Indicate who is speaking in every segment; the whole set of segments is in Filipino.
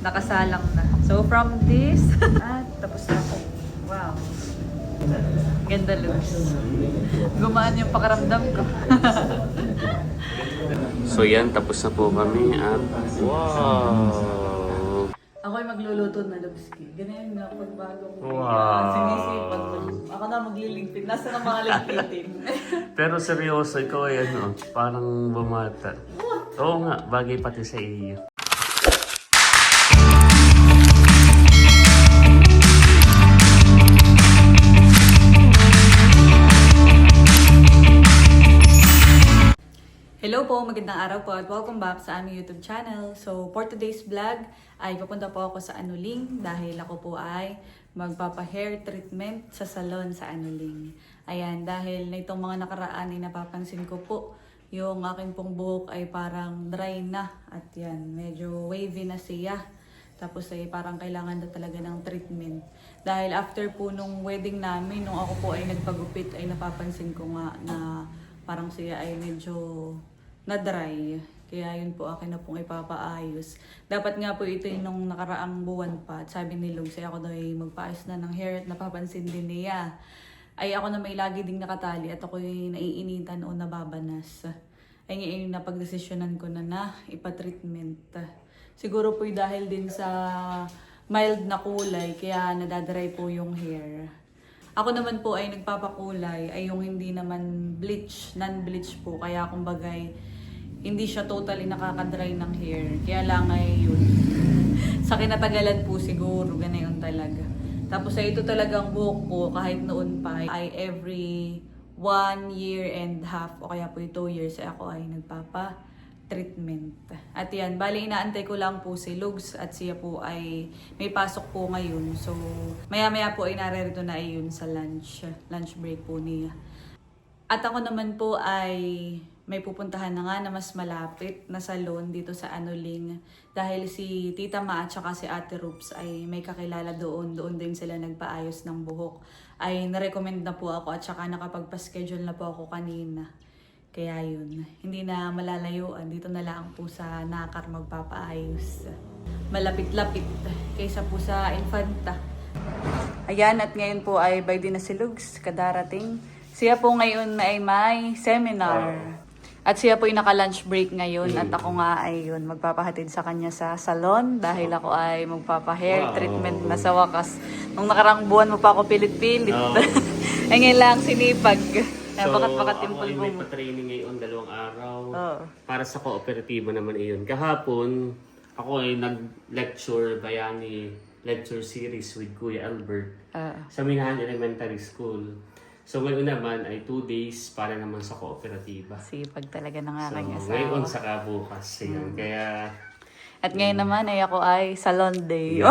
Speaker 1: nakasalang na. So from this, tapos na po. Wow. Ganda looks. Gumaan yung pakiramdam ko.
Speaker 2: So yan, tapos na po kami at wow!
Speaker 1: Ako ay magluluto na lubski. Ganyan nga pag bagong
Speaker 2: Wow.
Speaker 1: sinisipag. Ako na magliligpit. Nasa na mga ligpitin.
Speaker 2: Pero seryoso, ikaw ay ano, parang bumata. Oo nga, bagay pati sa iyo.
Speaker 1: Hello po, magandang araw po at welcome back sa aming YouTube channel. So for today's vlog ay papunta po ako sa Anuling dahil ako po ay magpapa-hair treatment sa salon sa Anuling. Ayan, dahil na itong mga nakaraan ay napapansin ko po yung aking pong buhok ay parang dry na at yan, medyo wavy na siya. Tapos ay parang kailangan na talaga ng treatment. Dahil after po nung wedding namin, nung ako po ay nagpagupit ay napapansin ko nga na parang siya ay medyo na-dry. Kaya yun po akin na pong ipapaayos. Dapat nga po ito yung nung nakaraang buwan pa. At sabi ni Lugs ay ako daw ay magpaayos na ng hair at napapansin din niya. Ay ako na may lagi ding nakatali at ako yung naiinitan o nababanas. Ay ngayon napagdesisyonan ko na ipatreatment. Siguro po dahil din sa mild na kulay kaya nadadry po yung hair. Ako naman po ay nagpapakulay ay yung hindi naman bleach, non-bleach po. Kaya kumbagay hindi siya totally nakaka-dry ng hair. Kaya lang ay yun. Sa kinatagalan po siguro, ganayon talaga. Tapos ay ito talagang buhok ko kahit noon pa ay every 1 year and half o kaya po 2 years ay ako ay nagpapa-treatment. At yan, bali inaantay ko lang po si Lugs at siya po ay may pasok po ngayon. So maya-maya po ay naririto na ay yun sa lunch break po niya. At ako naman po ay may pupuntahan na nga na mas malapit na salon dito sa Anuling. Dahil si Tita Ma at saka si Ate Rups ay may kakilala doon. Doon din sila nagpaayos ng buhok. Ay narecommend na po ako at saka nakapagpa-schedule na po ako kanina. Kaya yun, hindi na malalayuan. Dito na lang po sa Nakar magpapaayos. Malapit-lapit kaysa po sa Infanta. Ayan, at ngayon po ay by din na si Lugs, kadarating. Siya po ngayon ay may seminar. At siya po ay naka-lunch break ngayon at ako nga ay yun, magpapahatid sa kanya sa salon dahil ako ay magpapa-hair treatment na sa wakas. Nung nakarang buwan mo pa ako pilit-pilit. Ay ngayon lang sinipag. Bakat-bakat yung pulbo mo.
Speaker 2: Ako ay may pa-training ngayon 2 araw. Para sa kooperatiba naman iyon. Kahapon, ako ay nag-lecture bayani lecture series with Kuya Albert sa Minahan Elementary School. So ngayon naman ay 2 days para naman sa kooperatiba.
Speaker 1: Sipag talaga ng aking asawa.
Speaker 2: Ngayon sa kabukas yun. Kaya...
Speaker 1: At ngayon naman ay ako ay salon day.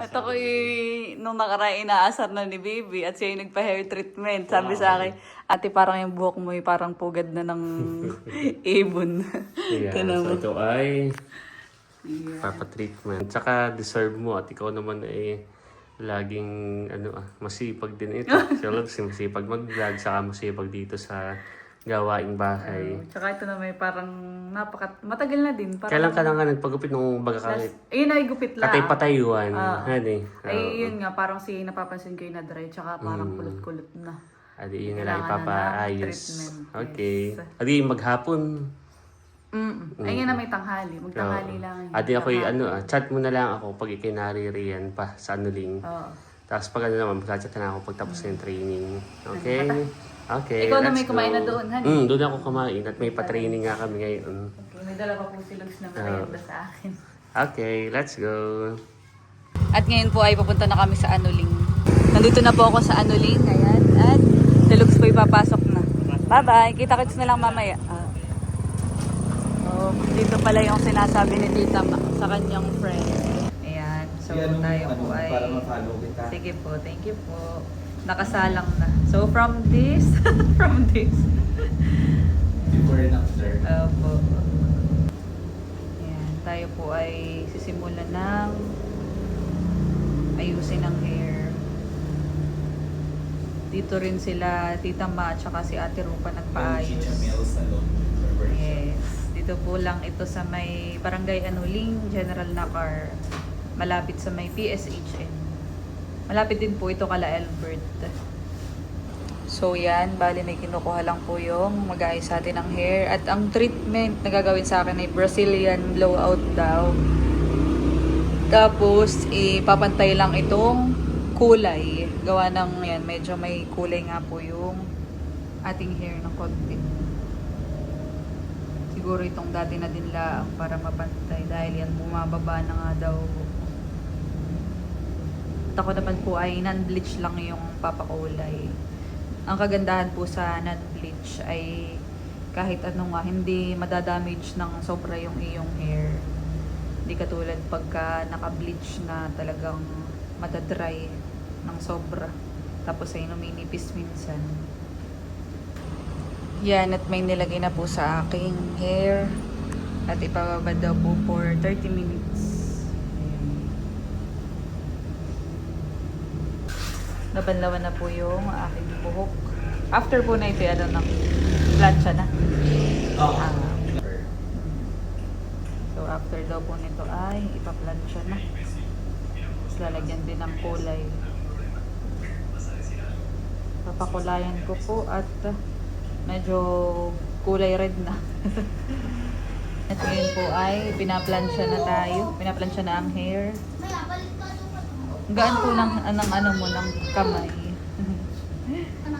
Speaker 1: At ako nung nakaraan inaasar na ni Baby at siya yung nagpa-hair treatment. Sabi sa akin, ate parang yung buhok mo ay parang pugad na ng ibon.
Speaker 2: So ito ay papa-treatment. Tsaka deserve mo at ikaw naman ay laging masipag din ito. So masipag mag-vlog saka masipag dito sa gawaing bahay.
Speaker 1: Tsaka ito na may parang matagal na din. Parang,
Speaker 2: Kailan ka lang nga nagpagupit nung bagakakit?
Speaker 1: Ayun ay gupit lang.
Speaker 2: Katay-patayuan.
Speaker 1: Ay yun nga, parang napapansin ko yung na-dry tsaka parang kulot-kulot na.
Speaker 2: Adi yun na lang ipapaayos.
Speaker 1: Treatment.
Speaker 2: Okay.
Speaker 1: Yes.
Speaker 2: Adi maghapon.
Speaker 1: Ay nga na may tanghali. Magtanghali lang.
Speaker 2: Adi ako chat mo na lang ako pag ikay naririyan pa sa Anuling. Tapos pag naman, magchat na ako pagtapos ng training. Okay? Okay.
Speaker 1: Ikaw na may kumain na doon, honey?
Speaker 2: Doon ako kumain at may pa-training nga kami ngayon.
Speaker 1: Okay, may dala pa po si Lugs na merienda sa akin.
Speaker 2: Okay, let's go.
Speaker 1: At ngayon po ay papunta na kami sa Anuling. Nandito na po ako sa Anuling. Ayan. At si Lugs po ipapasok na. Bye-bye. Kita-kits na lang mamaya. Dito pala yung sinasabi ni Tita Ma sa kanyang friend. Ayan. So tayo po ay... Sige po. Thank you po. Nakasalang na. So from this...
Speaker 3: Before and after.
Speaker 1: Opo. Ayan. Tayo po ay sisimulan ng ayusin ang hair. Dito rin sila Tita Ma at saka si Ate Rupa nagpaayos.
Speaker 3: Chicha Mill Salon.
Speaker 1: Yes. Dito po lang ito sa may Barangay Anuling, General Nakar. Malapit sa may PSHN. Malapit din po ito kala Albert. So yan, bali may kinukuha lang po yung mag-aayos sa atin ng hair. At ang treatment na gagawin sa akin ay Brazilian blowout daw. Tapos ipapantay lang itong kulay. Gawa ng yan, medyo may kulay nga po yung ating hair ng konti. Siguro itong dati na din lang para mapantay dahil yan bumababa na nga daw. At ako naman po ay non-bleach lang yung papakulay. Ang kagandahan po sa non-bleach ay kahit ano nga, hindi madadamage ng sobra yung iyong hair. Hindi katulad pagka naka-bleach na talagang matadry ng sobra. Tapos ay numinipis minsan. Yan, at may nilagay na po sa aking hair. At ipababad daw po for 30 minutes. Nabanlawan na po yung aking buhok. After po na ito, ano, ng plancha na. Ah. So, after daw po nito ay ipa-plancha na. Tapos lalagyan din ng kulay. Papakulayan ko po at medyo kulay red na. At ngayon po ay pinaplansya na tayo. Pinaplansya na ang hair. Gaan po ng ano mo ng kamay.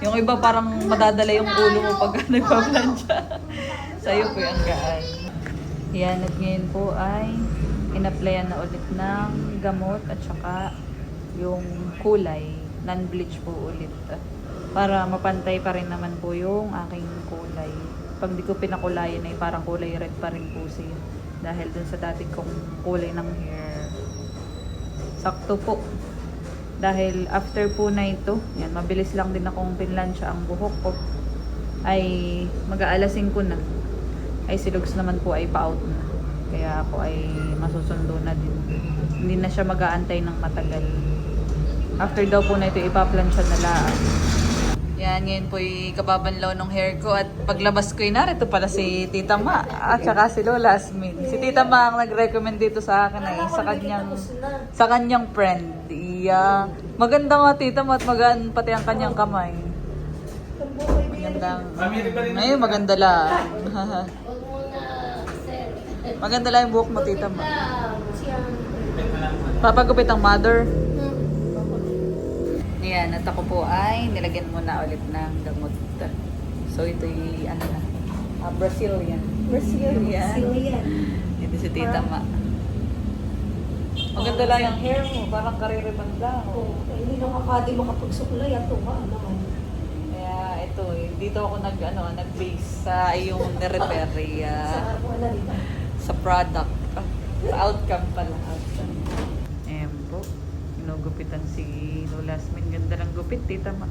Speaker 1: Yung iba parang madadala yung ulo mo pag nagpaplansya. Sa'yo po yung gaan. Yan, at ngayon po ay in-applyan na ulit ng gamot at saka yung kulay. Non-bleach po ulit. Para mapantay pa rin naman po yung aking kulay. Pag di ko pinakulayan ay parang kulay red pa rin po siya. Dahil dun sa dati kong kulay ng hair. Sakto po. Dahil after po na ito, yan, mabilis lang din akong pinlansya ang buhok ko. Ay mag-aalasin ko na. Ay si Lugs naman po ay pa-out na. Kaya ako ay masusundo na din. Hindi na siya mag-aantay ng matagal. After daw po na ito, ipaplansya na lang. Yan, ngayon po yung kababanlaw ng hair ko. At paglabas ko narito pala si Tita Ma. At saka si Lola Asmin. Si Tita Ma ang nag-recommend dito sa akin ay sa kanyang friend. Yeah. Maganda nga Tita Ma at magaan pati ang kanyang kamay. Magandang... Ngayon maganda lang. Maganda lang yung buhok mo Tita Ma. Papagupit ang mother. Ayan, at ako po ay nilagyan muna ulit ng gamot. So ito yung ano na, Brazilian. Ito si Tita Ma. Maganda lang yung hair mo, parang kaririban lang.
Speaker 4: Hindi na makakadi makapagsukulay at tuwa naman.
Speaker 1: Kaya ito, dito ako nag-base sa iyong nirepair sa product. Sa outcome pala. Ayan po. Ginugupitan si Lola Asmin. Ganda ng gupit, Tita Ma.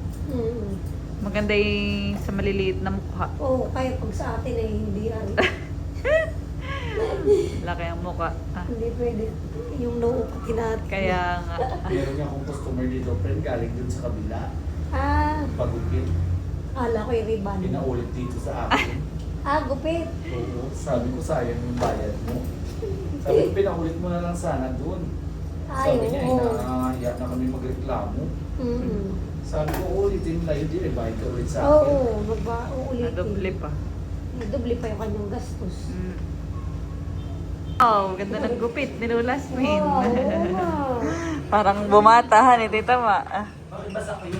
Speaker 1: Maganda yung sa maliliit na mukha.
Speaker 4: Oo, kaya pag sa atin ay hindi yan.
Speaker 1: Laki ang mukha.
Speaker 4: Hindi pwede. Yung noo pati natin.
Speaker 1: Kaya nga.
Speaker 3: Meron niya akong customer dito, friend, galing dun sa kabila. Pagupit.
Speaker 4: Ala ko yung ribbon.
Speaker 3: Pinaulit dito sa akin.
Speaker 4: Gupit.
Speaker 3: Oo, sabi ko sayang yung bayad mo. Sabi ko, pinaulit mo na lang sana dun. Sabi niya, inahiya na kami magreklamo. Sabi ko, ulitin mo na yun, di bayad ka ulit sa akin.
Speaker 4: Oo, uulitin.
Speaker 1: Nadoble pa.
Speaker 4: Doble pa yung kanyang gastos.
Speaker 1: Oh, ganda ng gupit ni Lola Asmin.
Speaker 4: Wow.
Speaker 1: Parang bumatahan eh, Tita Ma.
Speaker 3: Bakit basa kayo?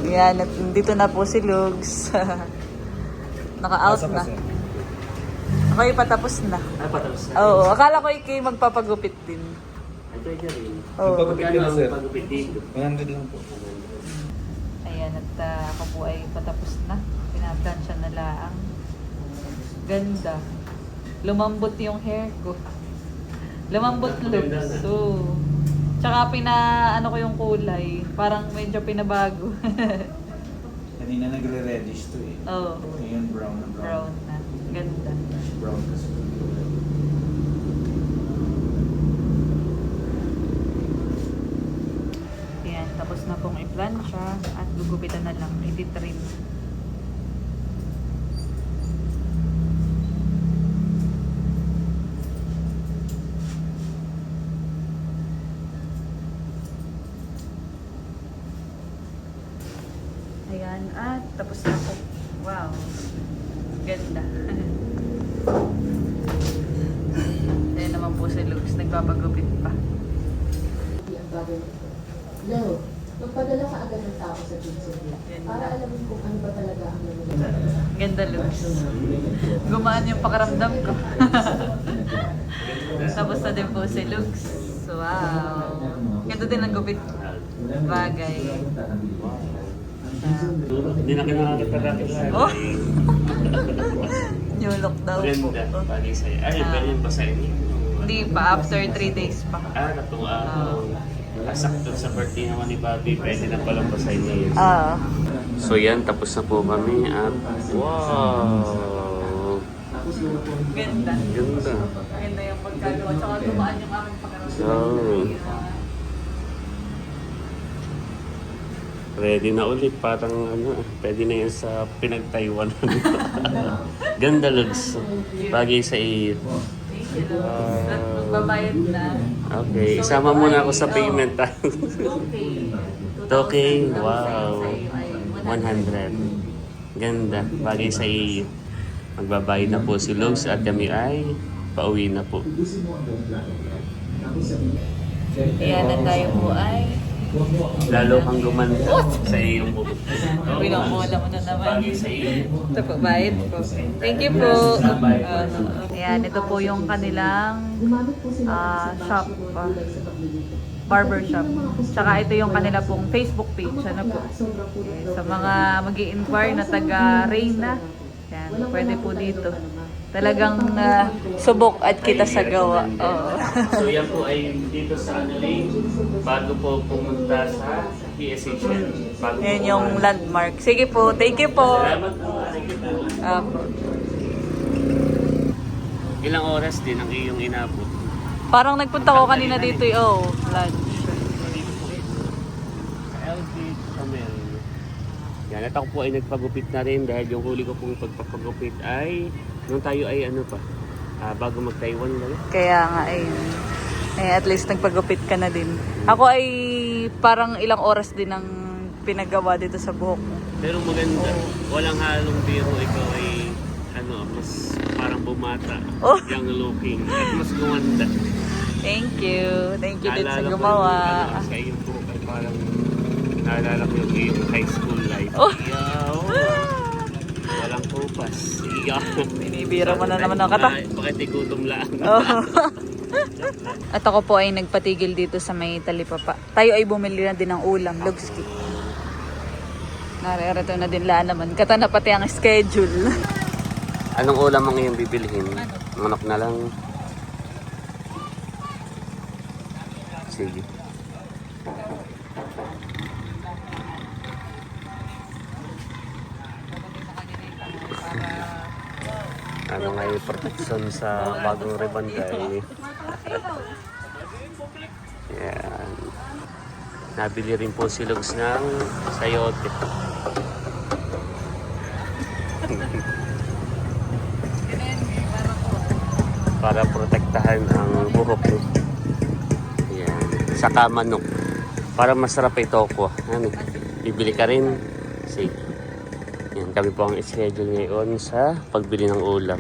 Speaker 1: Yan, at dito na po si Lugs. Naka-out na. Ako yung patapos na.
Speaker 2: Patapos na.
Speaker 1: Oo, akala ko ikay magpapagupit din.
Speaker 2: Ito ay rin.
Speaker 1: Oo.
Speaker 2: Magkano ang pagupit dito?
Speaker 3: 100 lang po.
Speaker 1: Ayan, at ako po ay patapos na. Pinaplansya na lang. Ganda. Lumambot yung hair ko. Lumambot Lugs. So, tsaka ano ko yung kulay. Parang medyo pinabago.
Speaker 3: Kanina nagre-reddish to eh.
Speaker 1: Oo.
Speaker 3: Ngayon brown na brown.
Speaker 1: Brown na. Ganda.
Speaker 3: Brown kasi.
Speaker 1: Ayan, tapos na pong i-plancha at gugupitan na lang. I-trim. Ayan. At tapos na po. Wow. Ganda. Ayan naman po si Lugs. Nagpapagupit pa.
Speaker 5: Ang bagay nito. No, magpadala ka agad ng tao sa Vincent para alamin kung ano ba talaga ang nangyayari.
Speaker 1: Ganda, Lugs. Gumaan yung pakaramdam ko. Tapos na din po si Lugs. Wow. Ganda din ang gupit. Bagay.
Speaker 2: Hindi na kinakakita natin lahat.
Speaker 1: Oh! New look daw po.
Speaker 2: Ganda. Bagay sa'yo. Ay, pwede yung basahin niyo.
Speaker 1: Hindi pa. After 3 days pa.
Speaker 2: Natuwa ako. Sakto sa birthday naman ni Bobby, pwede na palang basahin niya yun. So yan, tapos na po kami at wow!
Speaker 1: Ganda.
Speaker 2: Ganda.
Speaker 1: Ganda yung pagkagawa. Tsaka gumaan yung aming pakaramdam.
Speaker 2: Oh. Ready na ulit, parang ano, pwede na yan sa pinag-Taiwan. Ganda, Lugs. Bagay sa iyo.
Speaker 1: Thank you. At magbabayad na.
Speaker 2: Okay, isama muna ako sa payment.
Speaker 1: Okay.
Speaker 2: 2K, wow. 100. Ganda, bagay sa iyo. Magbabayad na po si Lugs at kami ay pauwi na po.
Speaker 1: Ayan na tayo po ay
Speaker 2: Lalo kang gumanda sa iyong buhok.
Speaker 1: pinamula mo na naman.
Speaker 2: Bagay sa iyo.
Speaker 1: Ito po, bayad po. Thank you po. Ayan, ito po yung kanilang
Speaker 5: Gumamit po sila
Speaker 1: shop. Barber shop. Tsaka ito yung kanila pong Facebook page. Ano po?
Speaker 5: sobrang puro
Speaker 1: Sa mga mag-i-inquire na taga Reyna. Yan, pwede po dito. Talagang subok at kita sa gawa. Oo.
Speaker 2: So yan po ay dito sa Anuling bago po pumunta sa PSHN.
Speaker 1: Yan yung landmark. Sige po, thank you po.
Speaker 2: Salamat po. Thank you po. Ilang oras din ang iyong inabot?
Speaker 1: Parang nagpunta ko kanina dito lunch.
Speaker 2: LG Camel. Yan, at ako po ay nagpagupit na rin dahil yung huli ko pong pagpapagupit ay nung tayo ay ano pa, bago mag-Taiwan lang.
Speaker 1: Kaya nga at least nagpagupit ka na din. Ako ay parang ilang oras din ang pinagawa dito sa buhok mo.
Speaker 2: Pero maganda, walang halong biro, ikaw ay ano, mas parang bumata,
Speaker 1: Oh.
Speaker 2: young looking, at mas gumanda.
Speaker 1: Thank you. Thank you din sa
Speaker 2: Naalala ko
Speaker 1: gumawa.
Speaker 2: yung, sa iyong buhok ay parang naalala ko yung iyong high school life.
Speaker 1: Oh.
Speaker 2: Yaw! Walang kupas. Yaw!
Speaker 1: Binibira mo na naman ang kata.
Speaker 2: Bakit igutom lang?
Speaker 1: Oh. At ako po ay nagpatigil dito sa may talipapa. Tayo ay bumili na din ng ulam, Lugski. Narito na din laan naman. Kata na pati ang schedule.
Speaker 2: Anong ulam ang iyong bibilhin? Manok na lang. Sige. Ano nga yung protection sa bagong rebanday. Yan. Nabili rin po si Lugs ng sayote. Para protektahan ang buhok. Yan. Saka manok. Para masarap ito ko. Ano? Bibili ka rin. Sige. Yan, kami po ang schedule ngayon sa pagbili ng ulam.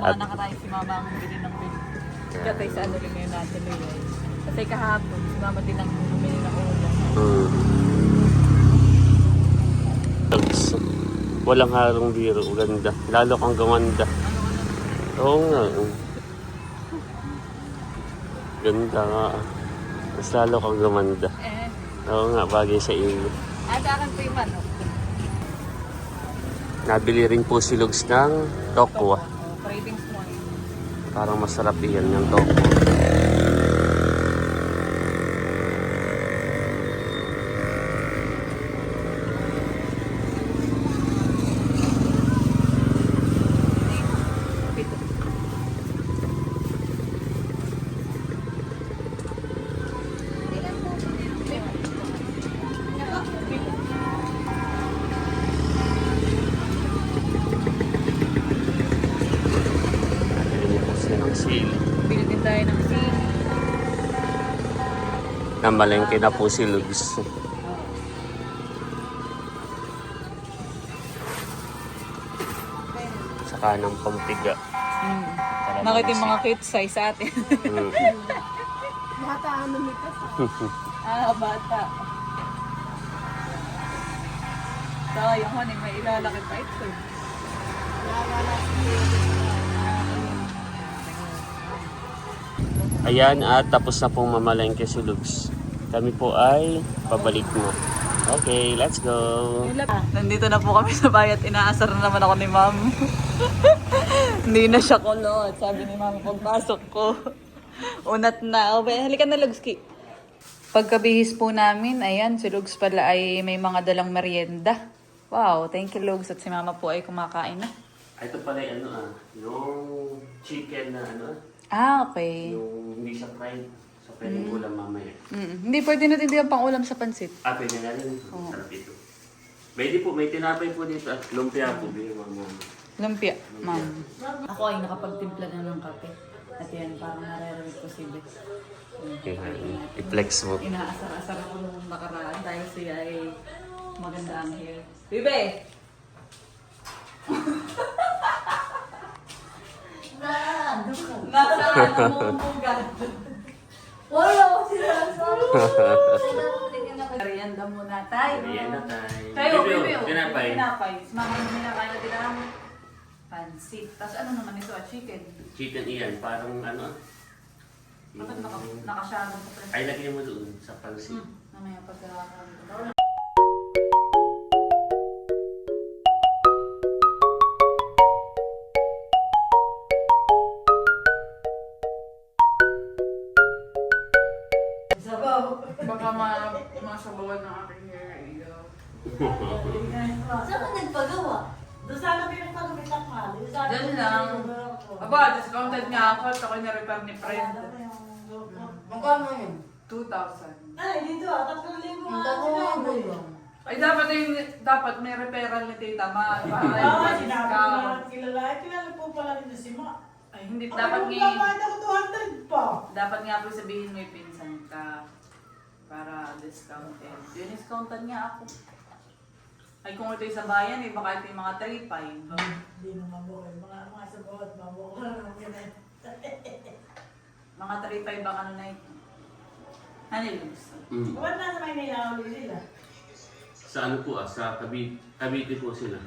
Speaker 1: At nakatayo si mama ang bili ng bili. Kaya tayo sa ano rin ngayon natin ngayon. Kasi kahapon, si mama din ang bumili ng ulam.
Speaker 2: Walang harong biro. Ganda. Lalo kang gumanda. Oo nga. Ganda nga. Mas lalo kang gumanda. Oo nga, bagay sa iyo.
Speaker 1: At akin po yung manok.
Speaker 2: Nabili rin po si Lugs ng tokwa.
Speaker 1: Cravings mo.
Speaker 2: Parang masarap yan yung tokwa. Nabili po sila ng sili.
Speaker 1: Bili din tayo ng sili.
Speaker 2: Namalengke na po si Lugs. kanang pampiga.
Speaker 1: Nakita yung mga cute size sa atin.
Speaker 4: Bata ano nito?
Speaker 1: Bata. So, yung honey, may ilalaki pa ito.
Speaker 2: Ayan, at tapos na pong mamalengke si Lugs. Kami po ay pabalik na. Okay, let's go.
Speaker 1: Nandito na po kami sa bayat. Inaasar na naman ako ni ma'am. Hindi na siya kulot. Sabi ni ma'am, pagpasok ko. Unat na. Halika na, Lugski. Pagkabihis po namin, ayan, si Lugs pala ay may mga dalang merienda. Wow, thank you, Lugs. At si mama po ay kumakain na.
Speaker 2: Ito pala yung yung chicken na
Speaker 1: Okay.
Speaker 2: yung hindi siya fried. So, pwedeng ulam mamaya.
Speaker 1: Hindi, pwede natin din ang pang-ulam sa pansit.
Speaker 2: Pwede na rin. Sarap ito. May tinapay po dito at lumpia po. Mga
Speaker 1: Lumpia, ma'am. Ako ay nakapagtimpla na ng kape. At yan, parang nare-read ko si Bex.
Speaker 2: i-flex mo.
Speaker 1: Inaasar-asar ako nung nakaraan dahil siya ay maganda ang hair. Bibe! Nasa ano mong bugat.
Speaker 4: Wala ko sila sa
Speaker 1: Merienda muna tayo.
Speaker 2: Ayan na tayo.
Speaker 1: Tayo,
Speaker 2: Bibyo,
Speaker 1: Bibe.
Speaker 2: tinapay.
Speaker 1: Tinapay. Mama namin nakain na tinapay. Pansit. Tapos ano naman ito? Chicken.
Speaker 2: Chicken iyan. Parang
Speaker 1: Bakit nakasyagan sa press?
Speaker 2: ay, lagyan mo doon sa pansit.
Speaker 1: Mamaya pagkakaroon. Baka masabawan ng aking hair.
Speaker 4: Saan ka nagpagawa? Doon sana pinagpagawin ang mali.
Speaker 1: Diyan lang. Aba, discounted nga ako. Ako na-repair ni friend.
Speaker 4: Magkano yun?
Speaker 1: 2,000.
Speaker 4: Ay, dito 3,000
Speaker 1: Ay, dapat may referral ni Tita Ma.
Speaker 6: Sinabi ko na kilala po pala nito si Ma.
Speaker 1: Ay, hindi.
Speaker 6: Dapat
Speaker 1: Dapat
Speaker 6: nga.
Speaker 1: nga.
Speaker 6: Dapat ako 200 pa.
Speaker 1: Dapat nga po sabihin may pinsan ka. Para discounted. Yun, discounted nga ako. Ay, kung ito sa bayan, baka ito yung mga 3,500.
Speaker 6: Hindi naman po. Mga sagot, maboko na naman yun.
Speaker 1: Mga 3,500 ang ano na ito. Ano yung gusto?
Speaker 6: Ba't nasa Maynila ulit sila?
Speaker 2: Sa ano po sa Cavite po sila.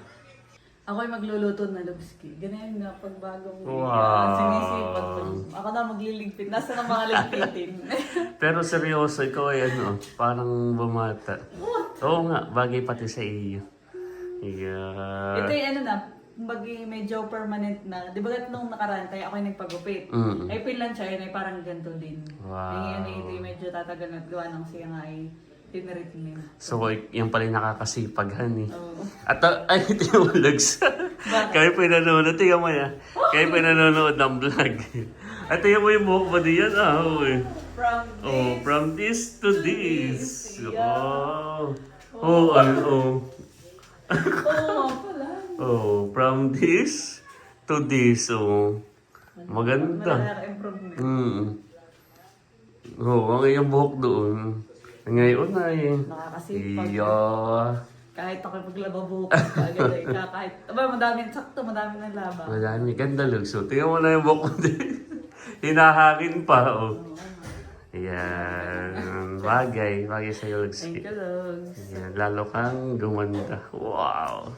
Speaker 1: Ako ay magluluto na lubski. Ganyan nga pag bagong
Speaker 2: Wow.
Speaker 1: sinisipag. Ako na magliligpit. Nasa ng mga ligpitin.
Speaker 2: Pero seryoso, ikaw ay parang bumata. Oo nga, bagay pati sa iyo. Yeah.
Speaker 1: Ito yung ano na, bagi medyo permanent na. Di ba nung nakaraan tayo, ako yung nagpagupit. Ay Finland siya, yun ay parang ganito din.
Speaker 2: Wow.
Speaker 1: Ay ano ito yung medyo tatagal at gawa ng siya nga ay tinritment.
Speaker 2: So, yung pala yung nakakasipaghan eh.
Speaker 1: Oo.
Speaker 2: At ay, tinulags. Kaya pa nanonood, tingnan mo yan. Kaya pa nanonood ng vlog. At tingnan mo yung buhok mo diyan from this to this. Oh. Oh,
Speaker 1: Oo, pala.
Speaker 2: Oh, from this to this. Oh. Maganda.
Speaker 1: Improvement.
Speaker 2: Oh, ang iyong buhok doon. Ngayon ay...
Speaker 1: Nakakasipag.
Speaker 2: Iya.
Speaker 1: Kahit ako maglaba bukas, agad ay kahit... Aba, madami, sakto, madami ng laba.
Speaker 2: Madami. Ganda, Lugso. Tingnan mo na yung buhok mo din. Hinahangin pa, oh. Ayan. Bagay. Bagay sa'yo, Lugso.
Speaker 1: Thank you, Logs.
Speaker 2: Ayan. Lalo kang gumanda. Wow.